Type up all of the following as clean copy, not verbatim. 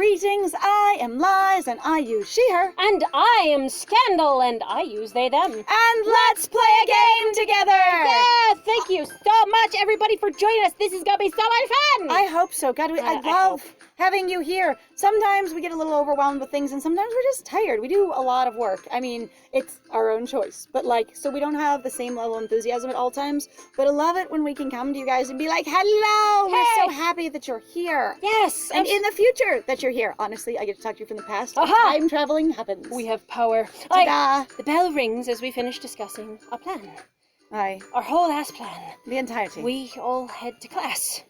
Greetings, I am Lies, and I use she, her. And I am Scandal, and I use they, them. And let's play a game together! Yeah, thank you so much, everybody, for joining us. This is gonna be so much fun! I hope so. God, I love having you here. Sometimes we get a little overwhelmed with things, and sometimes we're just tired. We do a lot of work. I mean, it's our own choice. But, so we don't have the same level of enthusiasm at all times. But I love it when we can come to you guys and be like, hello! Hey! We're so happy that you're here. Yes! And in the future that you're here. Honestly, I get to talk to you from the past. Aha! Time traveling happens. We have power. Ta-da! The bell rings as we finish discussing our plan. Aye. Our whole ass plan. The entirety. We all head to class.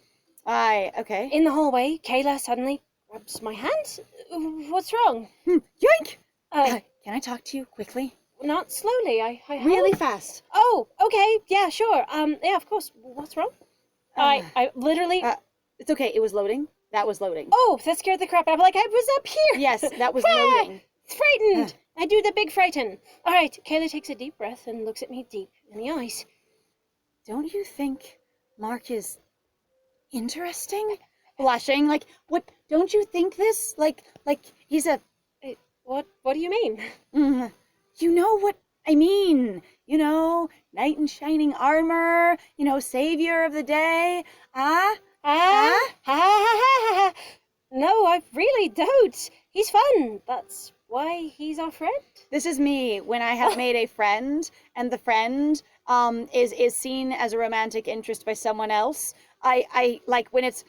Aye, okay. In the hallway, Kayla suddenly grabs my hand. What's wrong? Yoink! Can I talk to you quickly? Not slowly. I Really fast. Oh, okay. Yeah, sure. Yeah, of course. What's wrong? I literally... It's okay. It was loading. That was loading. Oh, that scared the crap out of me. I was up here. Yes, that was loading. Frightened. I do the big frighten. All right, Kayla takes a deep breath and looks at me deep in the eyes. Don't you think Mark is interesting? Blushing. What? Don't you think this? Like he's a... What do you mean? You know what I mean. Knight in shining armor. Savior of the day. No, I really don't. He's fun. That's why he's our friend. This is me when I have made a friend, and the friend is seen as a romantic interest by someone else. I like when it's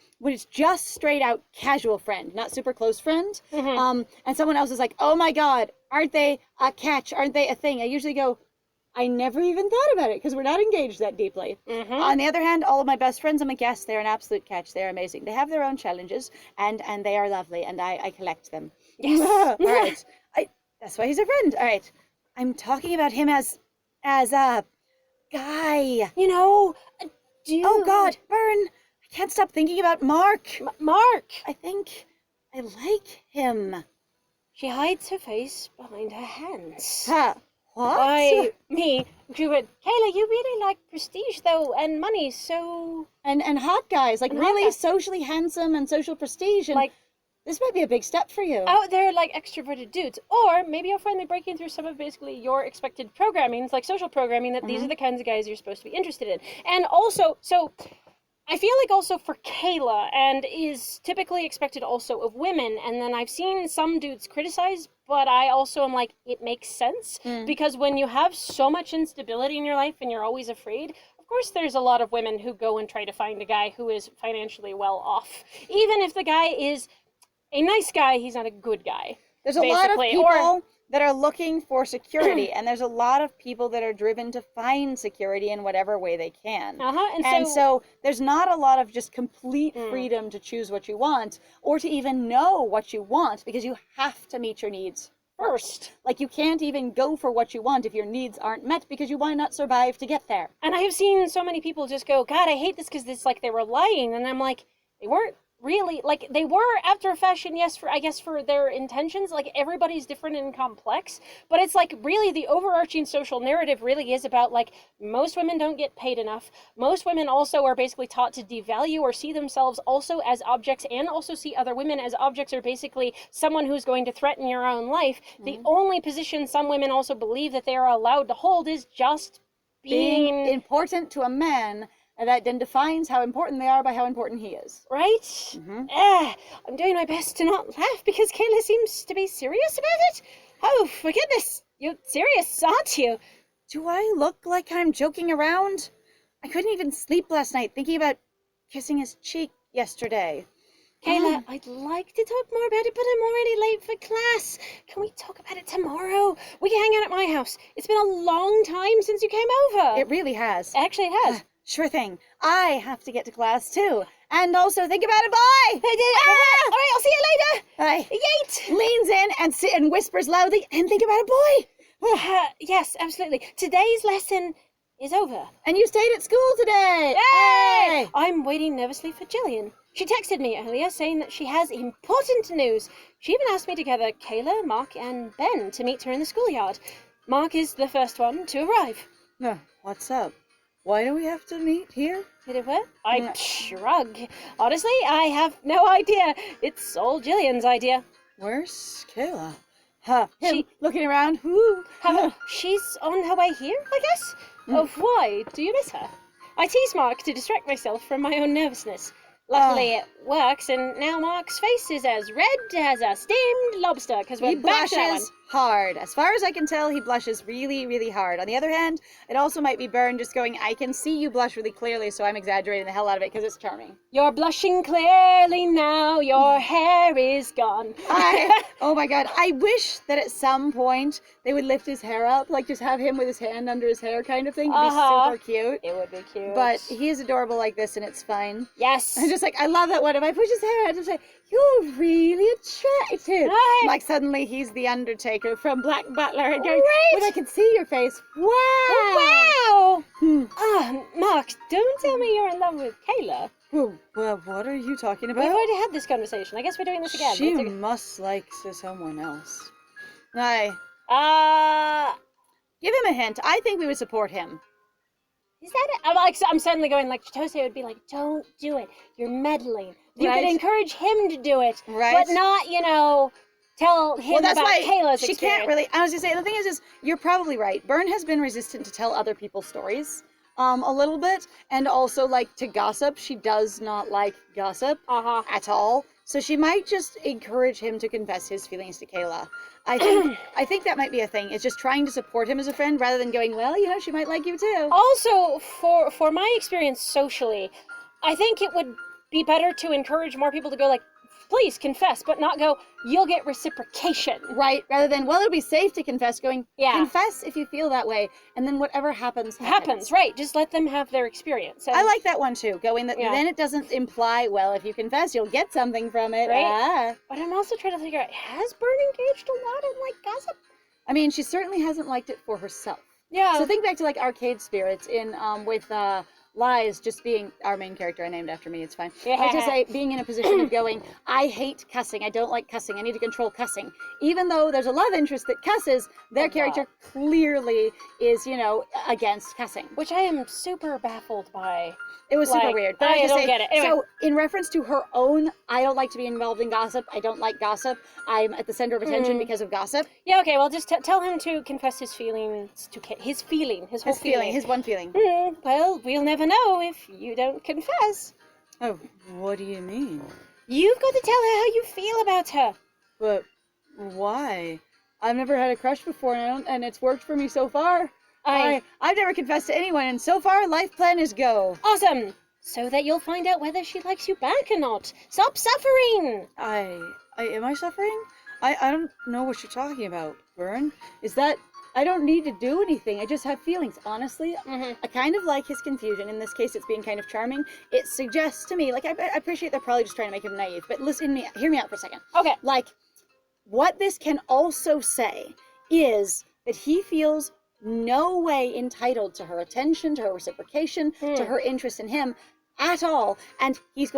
just straight out casual friend, not super close friend. And someone else is like, oh my God, aren't they a catch? Aren't they a thing? I usually go, I never even thought about it because we're not engaged that deeply. On the other hand, all of my best friends, I'm a guest. They're an absolute catch. They're amazing. They have their own challenges, and they are lovely, and I collect them. Yes. All right. That's why he's a friend. All right. I'm talking about him as a guy. Oh God, burn. I can't stop thinking about Mark. Mark. I think I like him. She hides her face behind her hands. What? She went, Kayla, you really like prestige, though, and money, so... And hot guys, really socially handsome and social prestige, and this might be a big step for you. Out there, extroverted dudes. Or maybe you're finally breaking through some of basically your expected programming, social programming, that these are the kinds of guys you're supposed to be interested in. And also, I feel like also for Kayla, and is typically expected also of women, and then I've seen some dudes criticize, but I also am like, it makes sense, because when you have so much instability in your life and you're always afraid, of course there's a lot of women who go and try to find a guy who is financially well off. Even if the guy is a nice guy, he's not a good guy. There's a lot of people that are looking for security, and there's a lot of people that are driven to find security in whatever way they can. And so there's not a lot of just complete freedom to choose what you want, or to even know what you want, because you have to meet your needs first. You can't even go for what you want if your needs aren't met, because you might not survive to get there. And I have seen so many people just go, God, I hate this, because it's they were lying, and I'm like, they weren't. Really, they were after a fashion, yes, for their intentions. Everybody's different and complex, but it's really the overarching social narrative really is about most women don't get paid enough. Most women also are basically taught to devalue or see themselves also as objects, and also see other women as objects, or basically someone who's going to threaten your own life. The only position some women also believe that they are allowed to hold is just being important to a man. And that then defines how important they are by how important he is. Right? I'm doing my best to not laugh because Kayla seems to be serious about it. Oh, for goodness. You're serious, aren't you? Do I look like I'm joking around? I couldn't even sleep last night thinking about kissing his cheek yesterday. Kayla, I'd like to talk more about it, but I'm already late for class. Can we talk about it tomorrow? We can hang out at my house. It's been a long time since you came over. It really has. Actually, it has. Sure thing. I have to get to class, too. And also think about it, boy! All right, I'll see you later! Bye. Yeet! Leans in and whispers loudly, and think about it, boy! Yes, absolutely. Today's lesson is over. And you stayed at school today! Yay! I'm waiting nervously for Julian. She texted me earlier saying that she has important news. She even asked me to gather Kayla, Mark, and Ben to meet her in the schoolyard. Mark is the first one to arrive. What's up? Why do we have to meet here? Did it what? I shrug. Honestly, I have no idea. It's all Julian's idea. Where's Kayla? Huh. She- Looking around. Whoo. She's on her way here, I guess? Oh, why? Do you miss her? I tease Mark to distract myself from my own nervousness. Luckily, it works, and now Mark's face is as red as a steamed lobster, because He we're back to that one. blushes hard. As far as I can tell, he blushes really, really hard. On the other hand, it also might be Byrne just going, I can see you blush really clearly, so I'm exaggerating the hell out of it because it's charming. You're blushing clearly now, your hair is gone. Oh my god, I wish that at some point they would lift his hair up, like just have him with his hand under his hair kind of thing. It'd be super cute. It would be cute. But he is adorable like this and it's fine. yes. I'm just like, I love that one. If I push his hair, I just say, you're really attractive. Right. Like suddenly he's the Undertaker from Black Butler and going, Right. when I can see your face. Wow. Wow. Hmm. Mark, don't tell me you're in love with Kayla. Well, what are you talking about? We've already had this conversation. I guess we're doing this again. She It's a- must like someone else. Give him a hint. I think we would support him. Is that it? I'm suddenly going like Chitose would be like, don't do it. You're meddling. You Right. could encourage him to do it, Right. but not, tell him Well, that's about why Kayla's she experience. can't really. I was gonna say the thing is you're probably right. Byrne has been resistant to tell other people's stories, a little bit, and also like to gossip. She does not like gossip at all. So she might just encourage him to confess his feelings to Kayla. I think that might be a thing. It's just trying to support him as a friend rather than going, well, she might like you too. Also, for my experience socially, I think it would be better to encourage more people to go like, please confess, but not go, you'll get reciprocation. Right, rather than, well, it'll be safe to confess, going, Yeah. confess if you feel that way, and then whatever happens. Right. Just let them have their experience. And I like that one too, going that Yeah. then it doesn't imply, well, if you confess, you'll get something from it. Right. But I'm also trying to figure out, has Byrne engaged a lot in gossip? I mean, she certainly hasn't liked it for herself. Yeah. So think back to Arcade Spirits in with Lies just being our main character. I named after me. It's fine. Yeah. I just say being in a position of going, I hate cussing. I don't like cussing. I need to control cussing. Even though there's a love interest that cusses, their character clearly is, against cussing. Which I am super baffled by. It was super weird. But I just don't get it. Anyway. So in reference to her own, I don't like to be involved in gossip. I don't like gossip. I'm at the center of attention because of gossip. Yeah, okay, well, just tell him to confess his feelings to his whole feeling. His one feeling. Well, we'll never know if you don't confess. Oh, what do you mean? You've got to tell her how you feel about her. But why? I've never had a crush before, and it's worked for me so far. I've never confessed to anyone, and so far, life plan is go. Awesome! So that you'll find out whether she likes you back or not. Stop suffering! Am I suffering? I don't know what you're talking about, Byrne. Is that... I don't need to do anything. I just have feelings. Honestly, I kind of like his confusion. In this case, it's being kind of charming. It suggests to me, I appreciate they're probably just trying to make him naive, but hear me out for a second. Okay. What this can also say is that he feels no way entitled to her attention, to her reciprocation, to her interest in him at all, and he's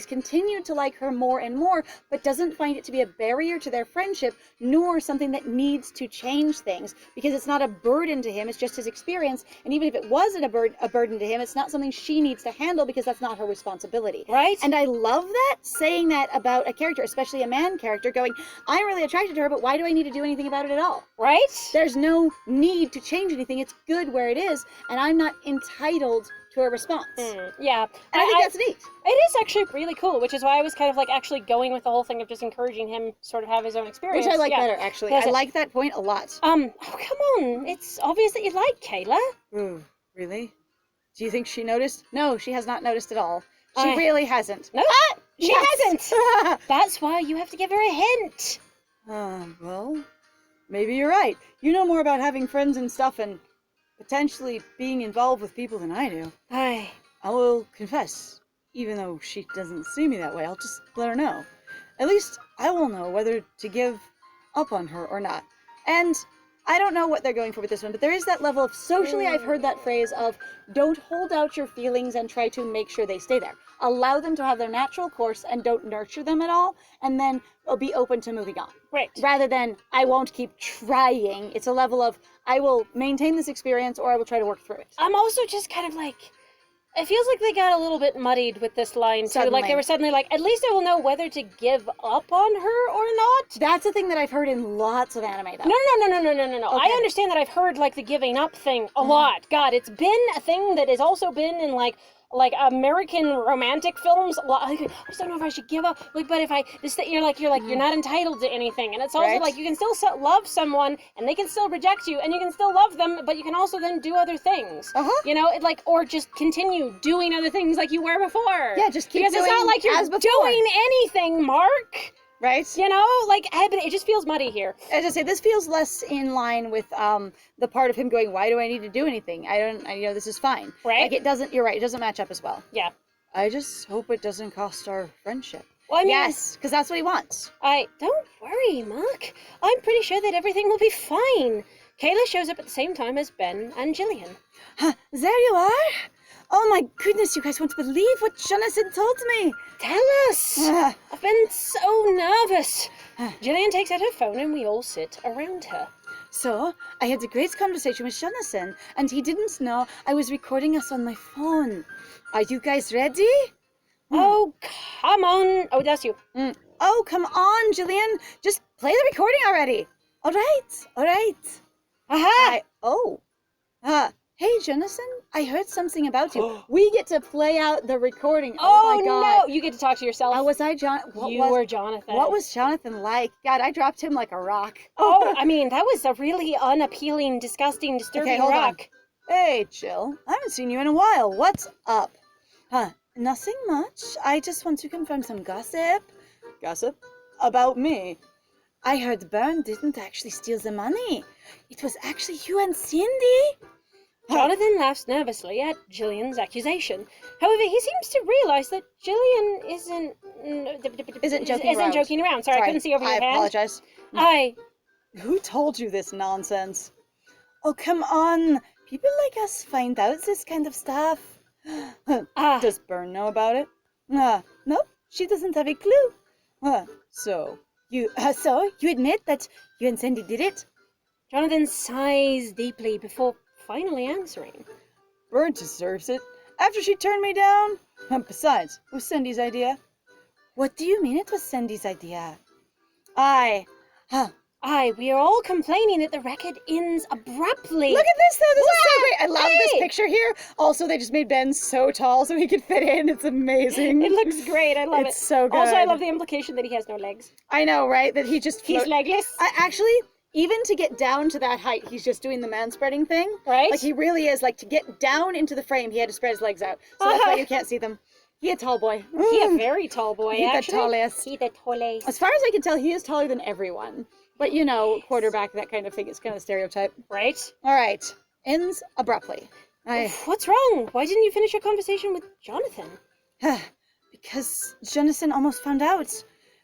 continued to like her more and more, but doesn't find it to be a barrier to their friendship, nor something that needs to change things, because it's not a burden to him, it's just his experience, and even if it wasn't a burden to him, it's not something she needs to handle because that's not her responsibility. Right. And I love that, saying that about a character, especially a man character, going, I'm really attracted to her, but why do I need to do anything about it at all? Right? There's no need to change anything, it's good where it is, and I'm not entitled to a response. Yeah. And I think that's neat. It is actually really cool, which is why I was kind of actually going with the whole thing of just encouraging him sort of have his own experience. Which I like better, actually. I like that point a lot. Oh, come on. It's obvious that you like Kayla. Ooh, really? Do you think she noticed? No, she has not noticed at all. She really hasn't. No, she hasn't. That's why you have to give her a hint. Well, maybe you're right. You know more about having friends and stuff and potentially being involved with people than I do. I will confess, even though she doesn't see me that way. I'll just let her know. At least I will know whether to give up on her or not. And I don't know what they're going for with this one, but there is that level of socially, I've heard that phrase of don't hold out your feelings and try to make sure they stay there. Allow them to have their natural course and don't nurture them at all, and then be open to moving on. Right. Rather than, I won't keep trying. It's a level of, I will maintain this experience or I will try to work through it. I'm also just kind of It feels like they got a little bit muddied with this line, too. Suddenly. Like, they were suddenly like, at least I will know whether to give up on her or not. That's a thing that I've heard in lots of anime, though. No. Okay. I understand that I've heard, like, the giving up thing a lot. God, it's been a thing that has also been in, like American romantic films. A lot. Like, I just don't know if I should give up. Like, but if I, you're not entitled to anything. And it's also Right. like, you can still love someone, and they can still reject you, and you can still love them, but you can also then do other things. You know, or just continue doing other things like you were before. Yeah, just keep because doing it's not like you're as before. doing anything, Mark. Right? You know, like, but it just feels muddy here. As I say, this feels less in line with the part of him going, why do I need to do anything? This is fine. Right. Like, it doesn't, you're right, it doesn't match up as well. Yeah. I just hope it doesn't cost our friendship. Well, I mean, yes, because that's what he wants. Don't worry, Mark. I'm pretty sure that everything will be fine. Kayla shows up at the same time as Ben and Julian. Huh, there you are. Oh my goodness, you guys won't believe what Jonathon told me. Tell us. I've been so nervous. Julian takes out her phone and we all sit around her. So, I had a great conversation with Jonathon, and he didn't know I was recording us on my phone. Are you guys ready? Oh, come on. Oh, that's you. Oh, come on, Julian. Just play the recording already. All right. Aha! Hey, Jonathon, I heard something about you. We get to play out the recording. Oh, my God. no. You get to talk to yourself. Was I John? You were Jonathon. What was Jonathon like? God, I dropped him like a rock. Oh, I mean, that was a really unappealing, disgusting, disturbing Okay, hold on. rock. Hey, Jill. I haven't seen you in a while. What's up? Nothing much. I just want to confirm some gossip. Gossip? About me? I heard Byrne didn't actually steal the money. It was actually you and Cindy. Jonathon laughs nervously at Julian's accusation. However, he seems to realize that Julian isn't joking around. Sorry, I couldn't see over your hand. I apologize. Who told you this nonsense? Oh, come on. People like us find out this kind of stuff. Does Byrne know about it? No, she doesn't have a clue. So you admit that you and Cindy did it? Jonathon sighs deeply before finally answering. Byrne deserves it. After she turned me down. Besides, it was Cindy's idea. What do you mean it was Cindy's idea? We are all complaining that the record ends abruptly. Look at this, though. This is so great. I love this picture here. Also, they just made Ben so tall so he could fit in. It's amazing. It looks great. I love it. It's so good. Also, I love the implication that he has no legs. I know, right? That he just... He's legless. Actually, even to get down to that height, he's just doing the man-spreading thing. Right. Like, he really is. Like, to get down into the frame, he had to spread his legs out. So that's why you can't see them. He a tall boy. He a very tall boy, He's actually. the tallest. He the tallest. As far as I can tell, he is taller than everyone. But, quarterback, that kind of thing. It's kind of stereotype. Right. All right. Ends abruptly. What's wrong? Why didn't you finish your conversation with Jonathon? Because Jonathon almost found out.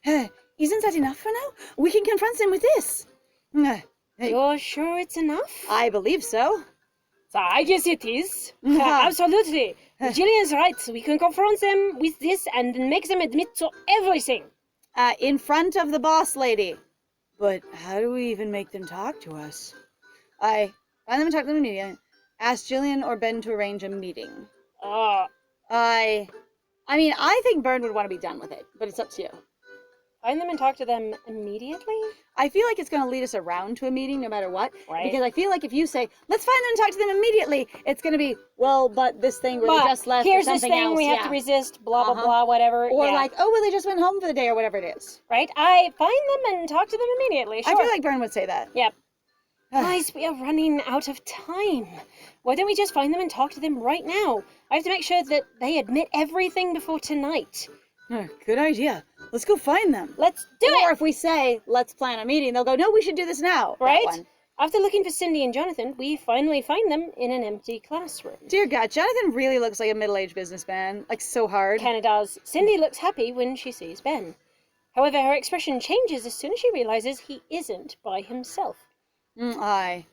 Isn't that enough for now? We can confront him with this. You're sure it's enough? I believe so. So I guess it is. Absolutely. Julian's right. We can confront them with this and make them admit to everything. In front of the boss lady. But how do we even make them talk to us? I find them and talk to them immediately. Ask Julian or Ben to arrange a meeting. I think Byrne would want to be done with it, but it's up to you. Find them and talk to them immediately? I feel like it's going to lead us around to a meeting no matter what. Right. Because I feel like if you say, let's find them and talk to them immediately, it's going to be, well, but this thing where they just left here's or this something thing else. we have to resist, blah, blah, blah, whatever. Or they just went home for the day or whatever it is. Right? I find them and talk to them immediately. Sure. I feel like Byrne would say that. Yep. Guys, we are running out of time. Why don't we just find them and talk to them right now? I have to make sure that they admit everything before tonight. Good idea. Let's go find them. Let's do it! Or if we say, let's plan a meeting, they'll go, no, we should do this now. Right? After looking for Cindy and Jonathon, we finally find them in an empty classroom. Dear God, Jonathon really looks like a middle-aged businessman. Like, so hard. Kinda does. Cindy looks happy when she sees Ben. However, her expression changes as soon as she realizes he isn't by himself. Why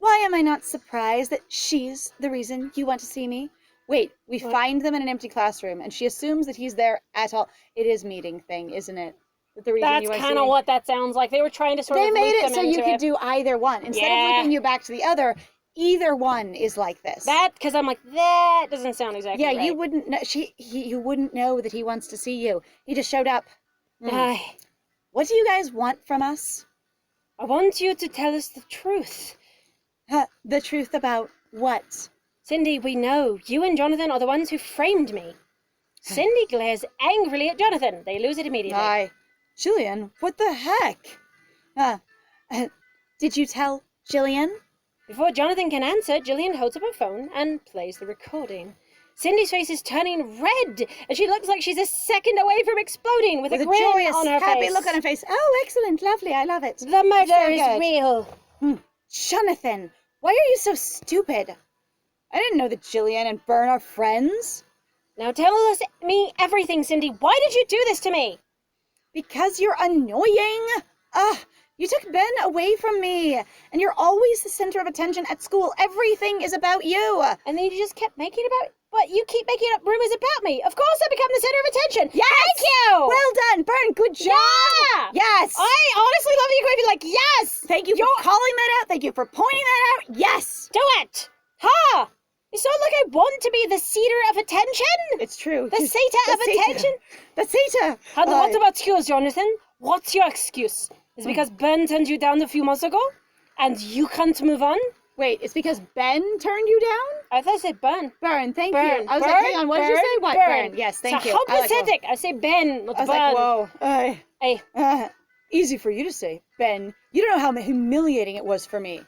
am I not surprised that she's the reason you want to see me? Wait, we find them in an empty classroom, and she assumes that he's there at all. It is meeting thing, isn't it? The reason That's kind of what that sounds like. They were trying to sort of They made loop it them so into you could do either one. Instead of looping you back to the other, either one is like this. Because I'm like, that doesn't sound exactly right. You wouldn't know, you wouldn't know that he wants to see you. He just showed up. What do you guys want from us? I want you to tell us the truth. The truth about what? Cindy, we know you and Jonathon are the ones who framed me. Cindy glares angrily at Jonathon. They lose it immediately. Julian, what the heck? Did you tell Julian? Before Jonathon can answer, Julian holds up her phone and plays the recording. Cindy's face is turning red, and she looks like she's a second away from exploding with a grin joyous, on her happy face. look on her face. Oh, excellent, lovely, I love it. The murder is real. Jonathon, why are you so stupid? I didn't know that Julian and Bern are friends. Now tell me everything, Cindy. Why did you do this to me? Because you're annoying. You took Ben away from me, and you're always the center of attention at school. Everything is about you. And then you just kept making but you keep making up rumors about me. Of course I become the center of attention. Yes! Thank you! Well done, Bern. Good job. Yeah! Yes! I honestly love you, Gravy. Like, yes! Thank you for calling that out. Thank you for pointing that out. Yes! Do it! Ha! It's not like I want to be the cedar of attention. It's true. The satyr of attention. The satyr. And what about yours, Jonathon? What's your excuse? Is it because Ben turned you down a few months ago? And you can't move on? Wait, it's because Ben turned you down? I thought I said Bern. Bern, thank Bern. you. I was like, hang on, what did you say? What? Bern. Yes, thank you. How pathetic. I say Ben, not I was Bern. like, whoa. Hey. Easy for you to say, Ben. You don't know how humiliating it was for me.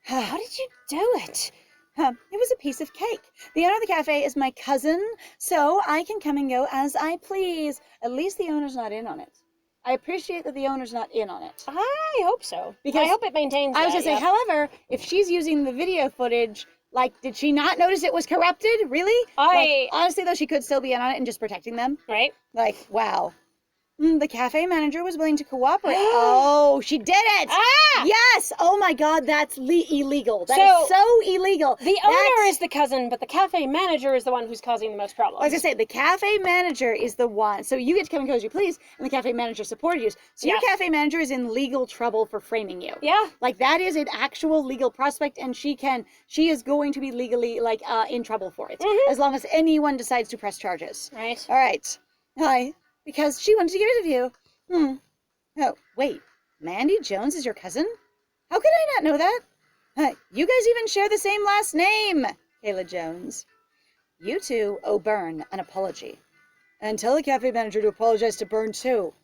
How did you do it? It was a piece of cake. The owner of the cafe is my cousin, so I can come and go as I please. At least the owner's not in on it. I appreciate that the owner's not in on it. I hope so. Because I hope it maintains I was going to say, however, if she's using the video footage, like, did she not notice it was corrupted? Really? Honestly, though, she could still be in on it and just protecting them. Right. Like, wow. The cafe manager was willing to cooperate. Oh, she did it! Yes! Oh my God, that's illegal. That is so illegal. The owner is the cousin, but the cafe manager is the one who's causing the most problems. I was gonna say, the cafe manager is the one. So you get to come and go as you please, and the cafe manager supported you. So your cafe manager is in legal trouble for framing you. Yeah. Like, that is an actual legal prospect, and she is going to be legally, like, in trouble for it. As long as anyone decides to press charges. Right. All right. Hi. Because she wanted to get rid of you. Oh, wait. Mandy Jones is your cousin? How could I not know that? You guys even share the same last name, Kayla Jones. You two owe Bern an apology. And tell the cafe manager to apologize to Bern, too.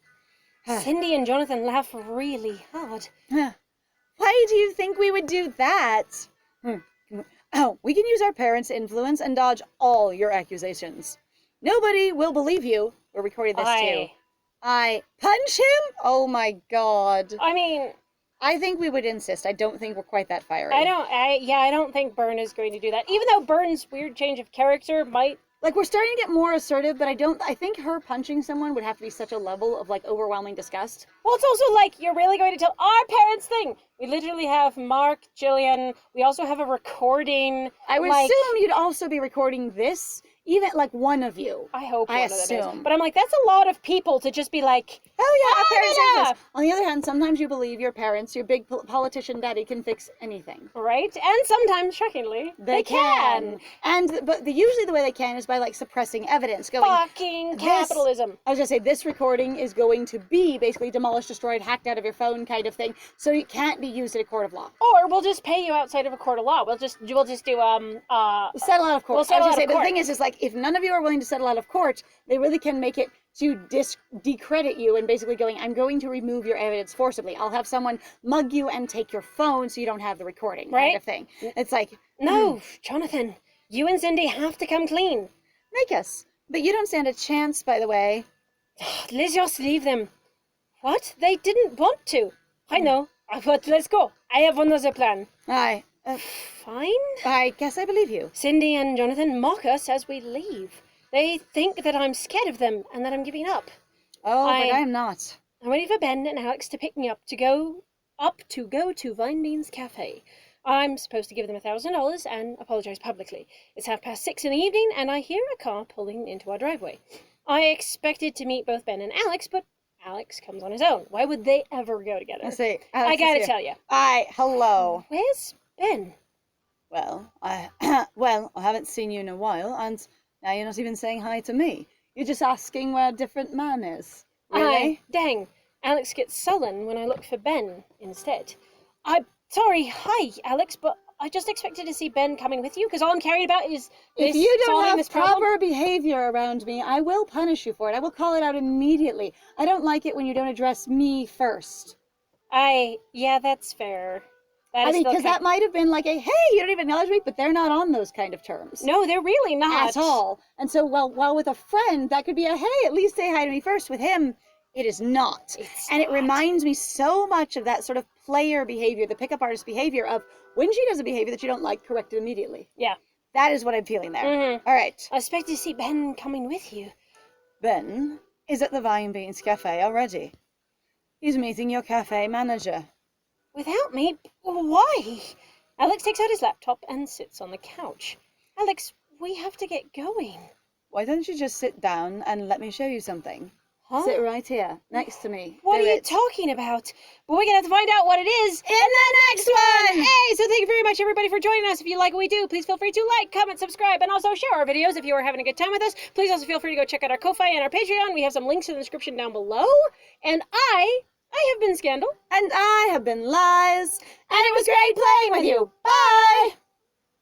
Cindy and Jonathon laugh really hard. Why do you think we would do that? Oh, we can use our parents' influence and dodge all your accusations. Nobody will believe you. We're recording this too. I punch him? Oh my God. I mean, I think we would insist. I don't think we're quite that fiery. I don't think Bern is going to do that. Even though Bern's weird change of character might... Like, we're starting to get more assertive, but I think her punching someone would have to be such a level of, like, overwhelming disgust. Well, it's also like, you're really going to tell our parents thing. We literally have Mark, Julian, we also have a recording. I would assume you'd also be recording this. Even, like, one of you. I hope one of them assume. is. But I'm like, that's a lot of people to just be like, our parents have this. On the other hand, sometimes you believe your parents, your big politician daddy, can fix anything. Right? And sometimes, shockingly, they can. But usually the way they can is by, like, suppressing evidence. Fucking capitalism. I was going to say, this recording is going to be basically demolished, destroyed, hacked out of your phone kind of thing. So it can't be used in a court of law. Or we'll just pay you outside of a court of law. We'll just do, settle out of court. We'll settle out of court. But the thing is, like, if none of you are willing to settle out of court, they really can make it to decredit you and basically going, I'm going to remove your evidence forcibly. I'll have someone mug you and take your phone so you don't have the recording kind of thing. It's like... No, Jonathon, you and Cindy have to come clean. Make us. But you don't stand a chance, by the way. Let's just leave them. What? They didn't want to. I know. But let's go. I have another plan. Aye. Fine. I guess I believe you. Cindy and Jonathon mock us as we leave. They think that I'm scared of them and that I'm giving up. Oh, but I'm not. I'm waiting for Ben and Alex to pick me up to go to Vine Beans Cafe. I'm supposed to give them $1,000 and apologize publicly. It's 6:30 in the evening and I hear a car pulling into our driveway. I expected to meet both Ben and Alex, but Alex comes on his own. Why would they ever go together? I gotta tell you. Hello. Where's Ben? Well, I I haven't seen you in a while, and now you're not even saying hi to me. You're just asking where a different man is. Really? Dang. Alex gets sullen when I look for Ben instead. I'm sorry, hi, Alex, but I just expected to see Ben coming with you, because all I'm caring about is If you don't solving have this problem. proper behavior around me, I will punish you for it. I will call it out immediately. I don't like it when you don't address me first. Yeah, that's fair. That I is mean, still because that might have been like a, hey, you don't even acknowledge me, but they're not on those kind of terms. No, they're really not. At all. And so, while with a friend, that could be a, hey, at least say hi to me first. With him, it is not. It reminds me so much of that sort of player behavior, the pickup artist behavior of when she does a behavior that you don't like, correct it immediately. Yeah. That is what I'm feeling there. Mm-hmm. All right. I expect to see Ben coming with you. Ben is at the Vine Beans Cafe already. He's meeting your cafe manager. Without me? Why? Alex takes out his laptop and sits on the couch. Alex, we have to get going. Why don't you just sit down and let me show you something? Huh? Sit right here, next to me. What are you talking about? But we're going to have to find out what it is in the next one! Hey, so thank you very much, everybody, for joining us. If you like what we do, please feel free to like, comment, subscribe, and also share our videos if you are having a good time with us. Please also feel free to go check out our Ko-Fi and our Patreon. We have some links in the description down below. And I have been Scandal. And I have been Lies. And it was great playing with you. Bye!